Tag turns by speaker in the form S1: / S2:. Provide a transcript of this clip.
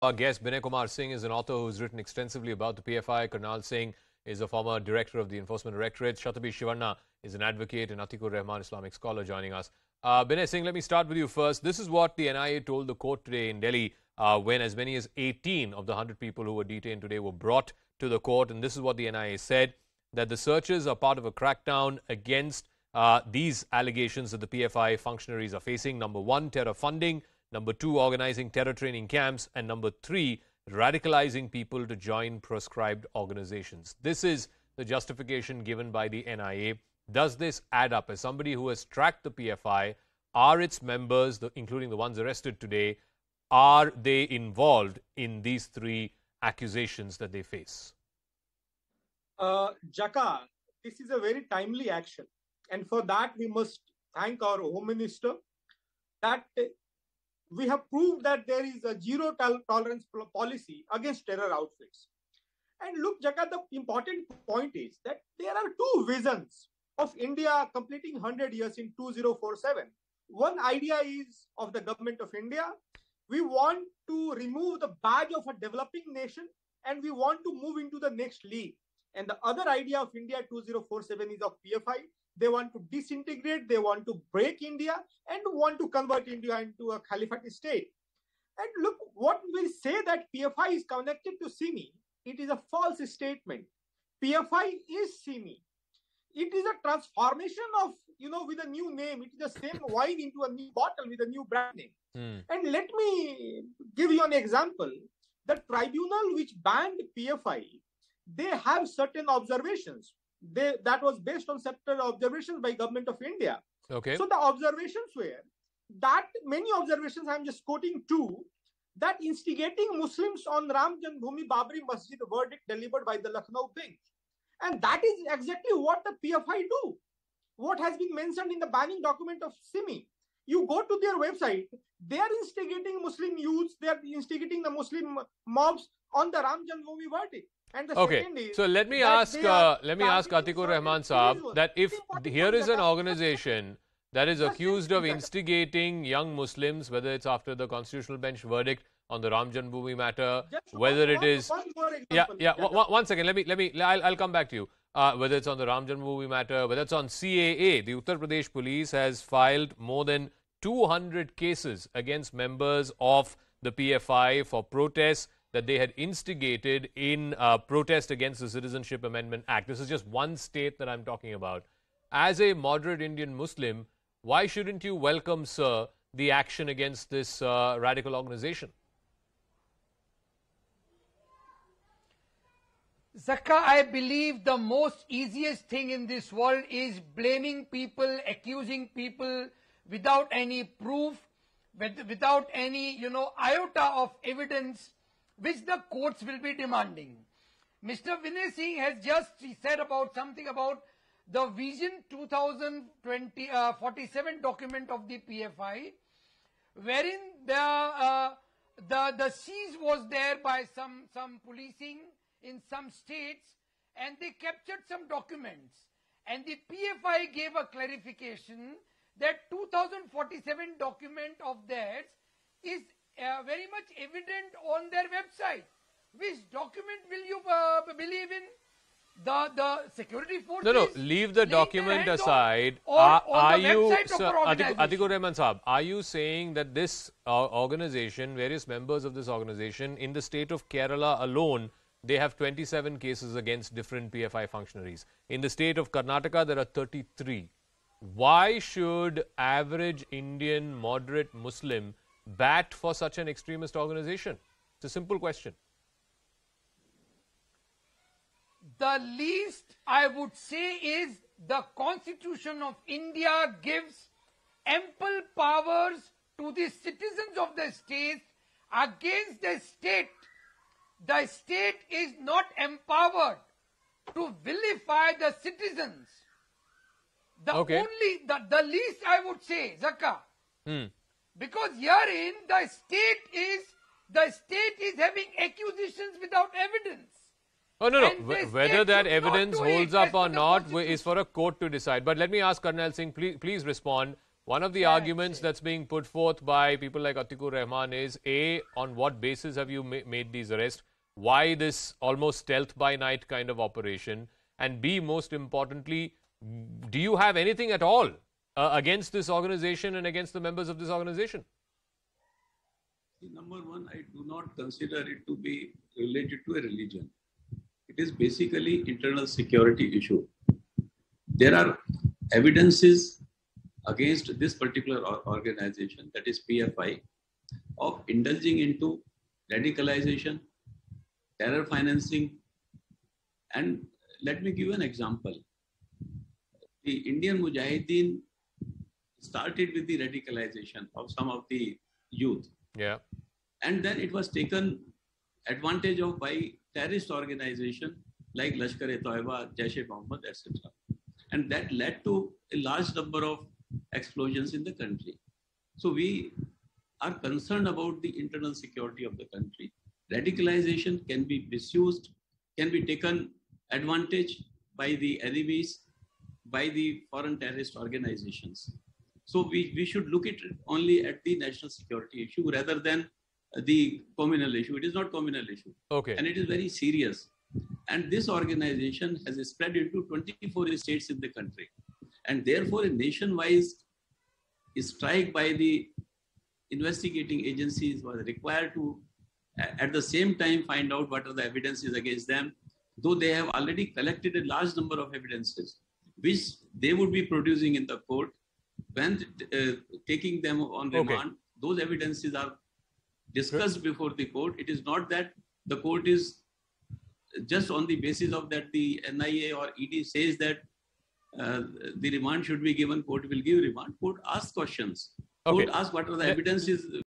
S1: Our guest Binay Kumar Singh is an author who's written extensively about the PFI. Karnal Singh is a former director of the Enforcement Directorate. Shatabi Shivanna is an advocate and Atiq Ur Reham, Islamic scholar, joining us. Binay Singh, let me start with you first. This is what the NIA told the court today in Delhi when as many as 18 of the 100 people who were detained today were brought to the court. And this is what the NIA said, that the searches are part of a crackdown against these allegations that the PFI functionaries are facing. Number one, terror funding. Number two, organizing terror training camps. And number three, radicalizing people to join proscribed organizations. This is the justification given by the NIA. Does this add up? As somebody who has tracked the PFI, are its members, including the ones arrested today, are they involved in these three accusations that they face?
S2: Jaka, this is a very timely action. And for that, we must thank our Home Minister that we have proved that there is a zero tolerance policy against terror outfits. And look, Jaka, the important point is that there are two visions of India completing 100 years in 2047. One idea is of the government of India. We want to remove the badge of a developing nation and we want to move into the next league. And the other idea of India 2047 is of PFI. They want to disintegrate, they want to break India and want to convert India into a caliphate state. And look, what we say that PFI is connected to SIMI, it is a false statement. PFI is SIMI. It is a transformation of, with a new name. It is the same wine into a new bottle with a new brand name. And let me give you an example. The tribunal which banned PFI, they have certain observations. That was based on certain observations by government of India.
S1: Okay.
S2: So the observations were that many observations, I'm just quoting two, that instigating Muslims on Ram Janmabhoomi Babri Masjid verdict delivered by the Lucknow bench. And that is exactly what the PFI do. What has been mentioned in the banning document of SIMI. You go to their website, they are instigating Muslim youths, they are instigating the Muslim mobs on the Ram Janmabhoomi verdict. And the second is,
S1: so let me ask Atiq Ur Reham Saab that if here is an organization that is accused of instigating young Muslims, whether it's after the constitutional bench verdict on the Ram Janmabhoomi matter, whether it is one second, I'll come back to you. Whether it's on the Ram Janmabhoomi matter, whether it's on CAA, the Uttar Pradesh police has filed more than 200 cases against members of the PFI for protests that they had instigated in protest against the Citizenship Amendment Act. This is just one state that I'm talking about. As a moderate Indian Muslim, why shouldn't you welcome, sir, the action against this radical organization?
S3: Zakka, I believe the most easiest thing in this world is blaming people, accusing people without any proof, without any, iota of evidence, which the courts will be demanding. Mr. Binay Singh has just said about something about the Vision 2047 document of the PFI, wherein the siege was there by some policing in some states, and they captured some documents. And the PFI gave a clarification that 2047 document of theirs is very much evident on their website. Which document will you believe in? The security forces?
S1: No, leave the document aside. Are you, Atiq Ur Reham Saab, are you saying that this organization, various members of this organization, in the state of Kerala alone, they have 27 cases against different PFI functionaries? In the state of Karnataka, there are 33. Why should average Indian moderate Muslim bat for such an extremist organization? It's a simple question.
S3: The least I would say is the Constitution of India gives ample powers to the citizens of the state against the state. The state is not empowered to vilify the citizens. The least I would say, Zakka, because herein the state is having accusations without evidence.
S1: Oh, no. Whether that evidence holds up or not is for a court to decide. But let me ask Karnal Singh, please respond. One of the arguments that's being put forth by people like Atiq Ur Reham is, A, on what basis have you made these arrests? Why this almost stealth by night kind of operation? And B, most importantly, do you have anything at all against this organization and against the members of this organization?
S4: Number one, I do not consider it to be related to a religion. It is basically internal security issue. There are evidences against this particular organization, that is PFI, of indulging into radicalization, terror financing. And let me give you an example. The Indian Mujahideen started with the radicalization of some of the youth.
S1: Yeah.
S4: And then it was taken advantage of by terrorist organizations like Lashkar-e-Toiba, Jaish-e-Mohammed, etc. And that led to a large number of explosions in the country. So we are concerned about the internal security of the country. Radicalization can be misused, can be taken advantage by the enemies, by the foreign terrorist organizations. So we should look at it only at the national security issue rather than the communal issue. It is not communal issue.
S1: Okay.
S4: And it is very serious. And this organization has spread into 24 states in the country. And therefore, a nationwide strike by the investigating agencies was required to, at the same time, find out what are the evidences against them, though they have already collected a large number of evidences, which they would be producing in the court. When taking them on remand, those evidences are discussed before the court. It is not that the court is just on the basis of that the NIA or ED says that the remand should be given, court will give remand. Court asks questions. Court asks what are the evidences